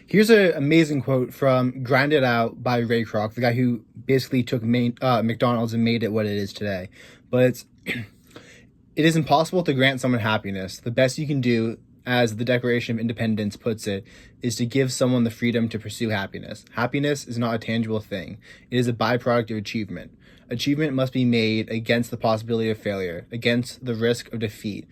Here's an amazing quote from Grind It Out by Ray Kroc, the guy who basically took McDonald's and made it what it is today. But it is impossible to grant someone happiness. The best you can do, as the Declaration of Independence puts it, is to give someone the freedom to pursue happiness. Happiness is not a tangible thing. It is a byproduct of achievement. Achievement must be made against the possibility of failure, against the risk of defeat.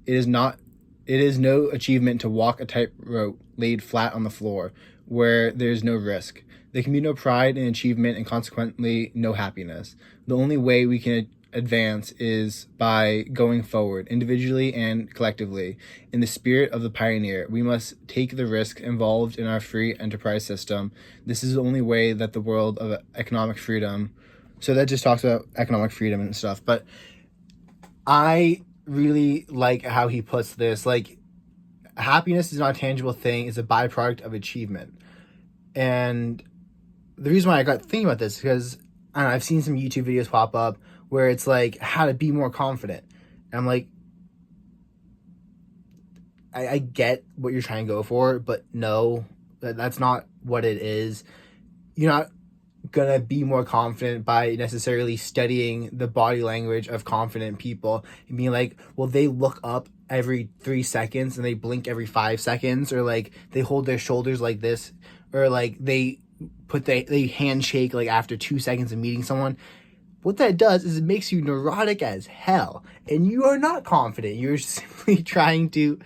It is not it is no achievement to walk a tightrope laid flat on the floor, where there is no risk. There can be no pride in achievement and consequently no happiness. The only way we can advance is by going forward, individually and collectively. In the spirit of the pioneer, we must take the risk involved in our free enterprise system. This is the only way that the world of economic freedom. So that just talks about economic freedom and stuff. But I really like how he puts this. Like, happiness is not a tangible thing, it's a byproduct of achievement. And the reason why I got thinking about this is because I don't know, I've seen some YouTube videos pop up where it's like how to be more confident. And I'm like, I get what you're trying to go for, but no, that's not what it is. You're not gonna be more confident by necessarily studying the body language of confident people and being like, well, they look up every 3 seconds and they blink every 5 seconds, or like they hold their shoulders like this, or like they handshake like after 2 seconds of meeting someone. What that does is it makes you neurotic as hell, and you are not confident. You're simply trying to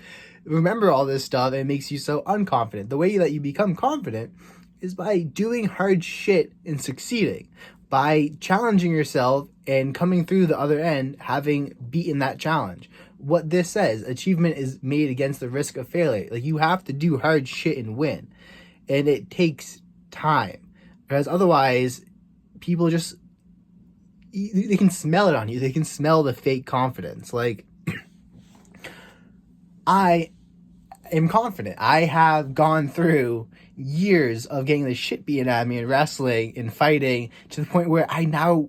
remember all this stuff, and it makes you so unconfident. The way that you become confident is by doing hard shit and succeeding, by challenging yourself and coming through the other end, having beaten that challenge. What this says, achievement is made against the risk of failure. Like, you have to do hard shit and win, and it takes time, because otherwise people just, they can smell it on you. They can smell the fake confidence. Like, I am confident. I have gone through years of getting the shit beaten out of me in wrestling and fighting to the point where I now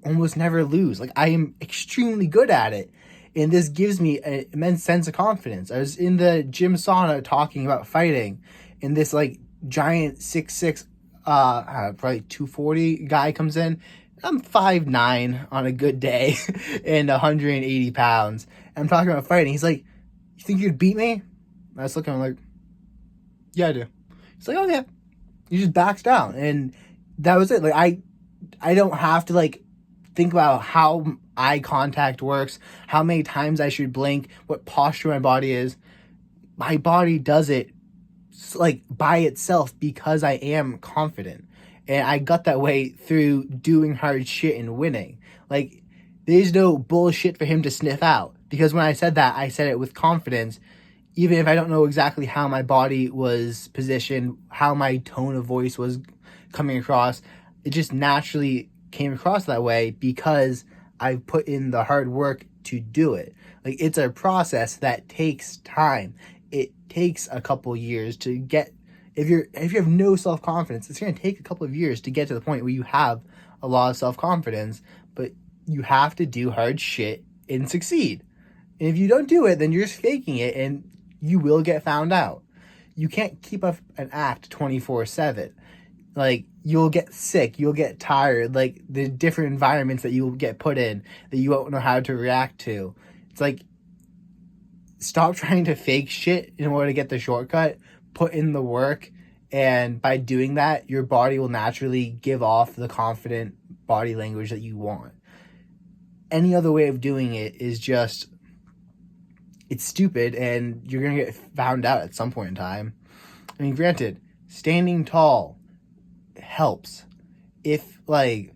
almost never lose. Like, I am extremely good at it. And this gives me an immense sense of confidence. I was in the gym sauna talking about fighting, and this like giant 6'6", probably 240 guy comes in. I'm 5'9" on a good day and 180 pounds. And I'm talking about fighting. He's like, you think you'd beat me? I was looking, I'm like, yeah, I do. He's like, oh yeah. He just backs down. And that was it. Like, I don't have to like think about how eye contact works, how many times I should blink, what posture my body is. My body does it like by itself because I am confident. And I got that way through doing hard shit and winning. Like, there's no bullshit for him to sniff out. Because when I said that, I said it with confidence, even if I don't know exactly how my body was positioned, how my tone of voice was coming across. It just naturally came across that way because I put in the hard work to do it. Like, it's a process that takes time. It takes a couple years to get. If you have no self-confidence, it's going to take a couple of years to get to the point where you have a lot of self-confidence, but you have to do hard shit and succeed. And if you don't do it, then you're just faking it, and you will get found out. You can't keep up an act 24/7. Like, you'll get sick, you'll get tired, like the different environments that you'll get put in that you won't know how to react to. It's like, stop trying to fake shit in order to get the shortcut. Put in the work, and by doing that, your body will naturally give off the confident body language that you want. Any other way of doing it is just, it's stupid, and you're going to get found out at some point in time. I mean, granted, standing tall helps. If, like,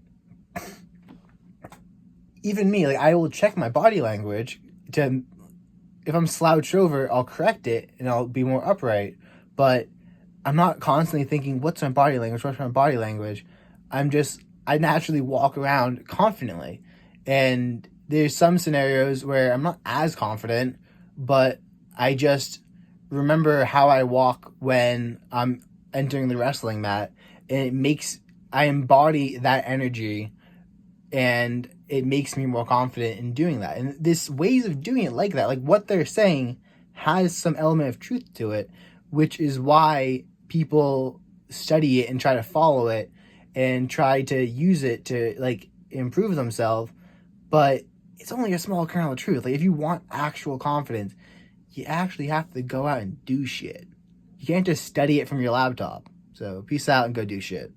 even me, like, I will check my body language to, if I'm slouched over, I'll correct it, and I'll be more upright. But I'm not constantly thinking, what's my body language? What's my body language? I naturally walk around confidently. And there's some scenarios where I'm not as confident, but I just remember how I walk when I'm entering the wrestling mat. And I embody that energy, and it makes me more confident in doing that. And this ways of doing it like that, like what they're saying has some element of truth to it, which is why people study it and try to follow it and try to use it to like improve themselves, but it's only a small kernel of truth. Like if you want actual confidence, you actually have to go out and do shit. You can't just study it from your laptop. So peace out and go do shit.